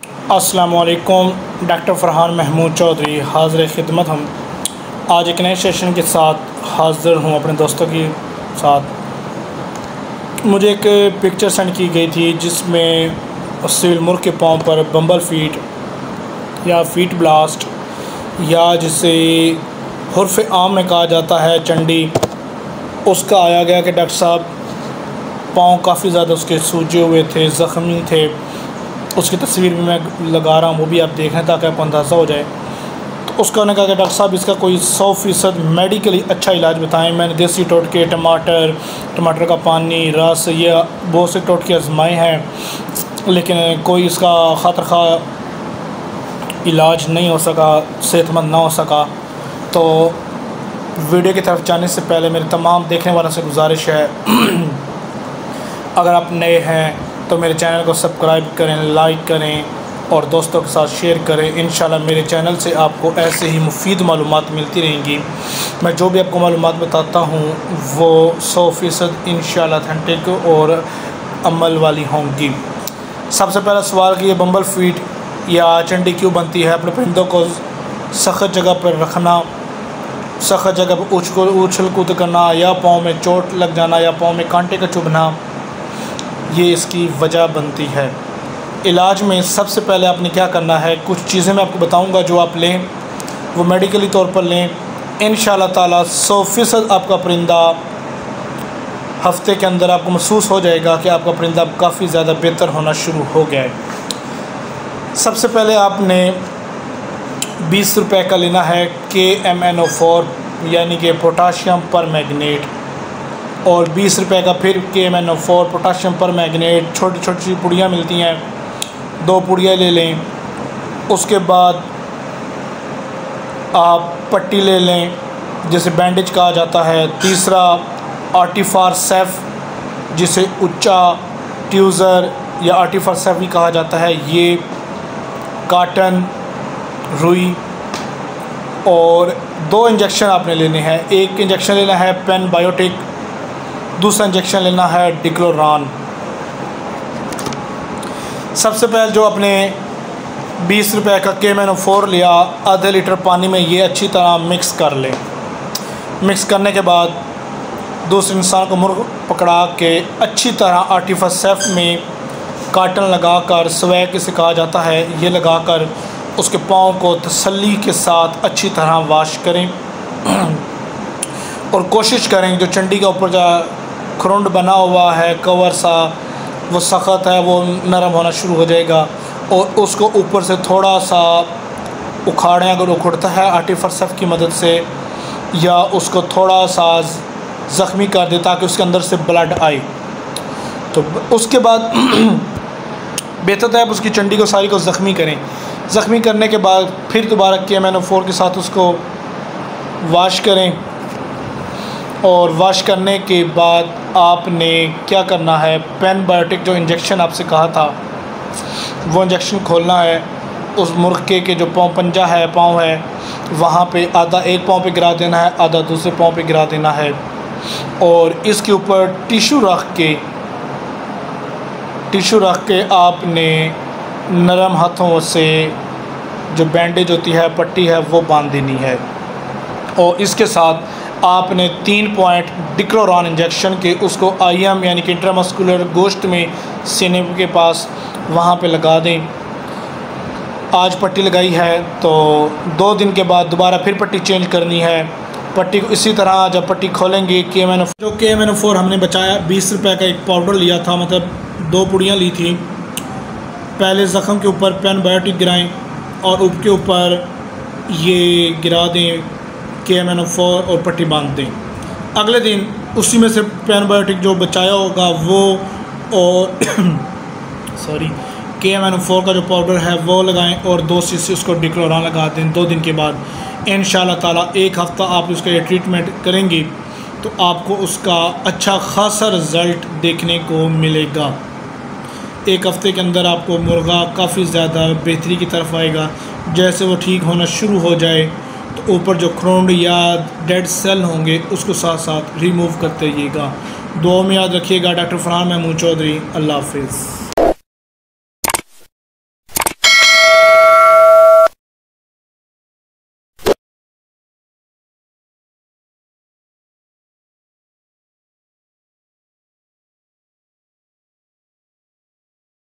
अस्सलामु अलैकुम। डॉक्टर फ़रहान महमूद चौधरी हाज़िर खिदमत। हम आज एक नए सेशन के साथ हाज़िर हूँ अपने दोस्तों के साथ। मुझे एक पिक्चर सेंड की गई थी जिसमें सिविल मुर्ग के पाँव पर बम्बल फीट या फीट ब्लास्ट या जिसे हुर्फ़ आम में कहा जाता है चंडी, उसका आया गया कि डॉक्टर साहब पाँव काफ़ी ज़्यादा उसके सूजे हुए थे, ज़ख्मी थे। उसकी तस्वीर भी मैं लगा रहा हूँ, वो भी आप देखें ताकि आपको अंदाज़ा हो जाए। तो उसका उन्होंने कहा कि डॉक्टर साहब इसका कोई 100% मेडिकली अच्छा इलाज बताएं। मैंने देसी टोटके, टमाटर का पानी, रस, ये बहुत से टोटके आजमाए हैं, लेकिन कोई इसका ख़ातिर खा इलाज नहीं हो सका, सेहतमंद ना हो सका। तो वीडियो की तरफ जाने से पहले मेरे तमाम देखने वालों से गुजारिश है अगर आप नए हैं तो मेरे चैनल को सब्सक्राइब करें, लाइक करें और दोस्तों के साथ शेयर करें। इंशाल्लाह मेरे चैनल से आपको ऐसे ही मुफीद मालूमात मिलती रहेंगी। मैं जो भी आपको मालूमात बताता हूँ वो 100% इंशाल्लाह ऑथेंटिक और अमल वाली होंगी। सबसे पहला सवाल कि ये बम्बल फीट या चंडी क्यों बनती है। अपने परिंदों को सख्त जगह पर रखना, सख्त जगह पर उछल कूद करना, या पाँव में चोट लग जाना, या पाँव में कांटे का चुभना, ये इसकी वजह बनती है। इलाज में सबसे पहले आपने क्या करना है, कुछ चीज़ें मैं आपको बताऊंगा जो आप लें वो मेडिकली तौर पर लें। इंशाल्लाह ताला 100% आपका परिंदा हफ्ते के अंदर आपको महसूस हो जाएगा कि आपका परिंदा काफ़ी ज़्यादा बेहतर होना शुरू हो गया है। सबसे पहले आपने 20 रुपए का लेना है KMNO4 यानी कि पोटाशियम पर मैग्नेट, और 20 रुपए का फिर KMNO4 पोटाशियम पर मैग्नेट। छोटी छोटी पुड़ियाँ मिलती हैं, 2 पुड़ियाँ ले लें। उसके बाद आप पट्टी ले लें जिसे बैंडेज कहा जाता है। तीसरा आर्टिफार सेफ जिसे उच्चा ट्यूज़र या आर्टिफार सेफ भी कहा जाता है, ये काटन, रुई। और 2 इंजेक्शन आपने लेने हैं। एक इंजेक्शन लेना है पेनबायोटिक, दूसरा इंजेक्शन लेना है डिक्लोरान। सबसे पहले जो अपने 20 रुपए का KMNO4 लिया, आधे लीटर पानी में ये अच्छी तरह मिक्स कर लें। मिक्स करने के बाद दूसरे इंसान को मुर्ग पकड़ा के अच्छी तरह आर्टिफिस सेफ में काटन लगाकर, स्वैग इसे कहा जाता है, ये लगाकर उसके पाँव को तसल्ली के साथ अच्छी तरह वाश करें। और कोशिश करें जो चंडी का ऊपर जा खुरुंड बना हुआ है, कवर सा, वो सख्त है, वो नरम होना शुरू हो जाएगा। और उसको ऊपर से थोड़ा सा उखाड़ें अगर उखड़ता है आर्टिफिस सेफ की मदद से, या उसको थोड़ा सा ज़ख्मी कर दे ताकि उसके अंदर से ब्लड आए। तो उसके बाद बेहतर है आप उसकी चंडी को सारी को ज़ख्मी करें। ज़ख्मी करने के बाद फिर दोबारा KMNO4 के साथ उसको वाश करें। और वाश करने के बाद आपने क्या करना है, पेनबायोटिक जो इंजेक्शन आपसे कहा था वो इंजेक्शन खोलना है। उस मुर्गे के जो पंजा है, पाँव है, वहाँ पे आधा एक पाँव पे गिरा देना है, आधा दूसरे पाँव पे गिरा देना है। और इसके ऊपर टिशू रख के आपने नरम हाथों से जो बैंडेज होती है, पट्टी है, वो बांध देनी है। और इसके साथ आपने 3 पॉइंट डिक्लोरान इंजेक्शन के उसको IM यानी कि इंट्रामस्कुलर गोश्त में सीने के पास वहाँ पे लगा दें। आज पट्टी लगाई है तो 2 दिन के बाद दोबारा फिर पट्टी चेंज करनी है। पट्टी को इसी तरह जब पट्टी खोलेंगे KMNO4 हमने बचाया 20 रुपए का एक पाउडर लिया था, मतलब 2 पुड़ियाँ ली थी। पहले ज़ख़म के ऊपर पेनबायोटिक गिराएं और उसके ऊपर ये गिरा दें KMNO4 और पट्टी बांध दें। अगले दिन उसी में से पेनबायोटिक जो बचाया होगा वो और KMNO4 का जो पाउडर है वो लगाएं और 2 शीशी उसको डिक्लोरान लगा दें। 2 दिन के बाद इंशाल्लाह ताला 1 हफ़्ता आप उसका ये ट्रीटमेंट करेंगे तो आपको उसका अच्छा खासा रिज़ल्ट देखने को मिलेगा। 1 हफ़्ते के अंदर आपको मुर्गा काफ़ी ज़्यादा बेहतरी की तरफ आएगा। जैसे वो ठीक होना शुरू हो जाए तो ऊपर जो खुरुंड या डेड सेल होंगे उसको साथ साथ रिमूव करते रहिएगा। दुआ में याद रखिएगा। डॉक्टर फरहान महमूद चौधरी। अल्लाह हाफ़िज़।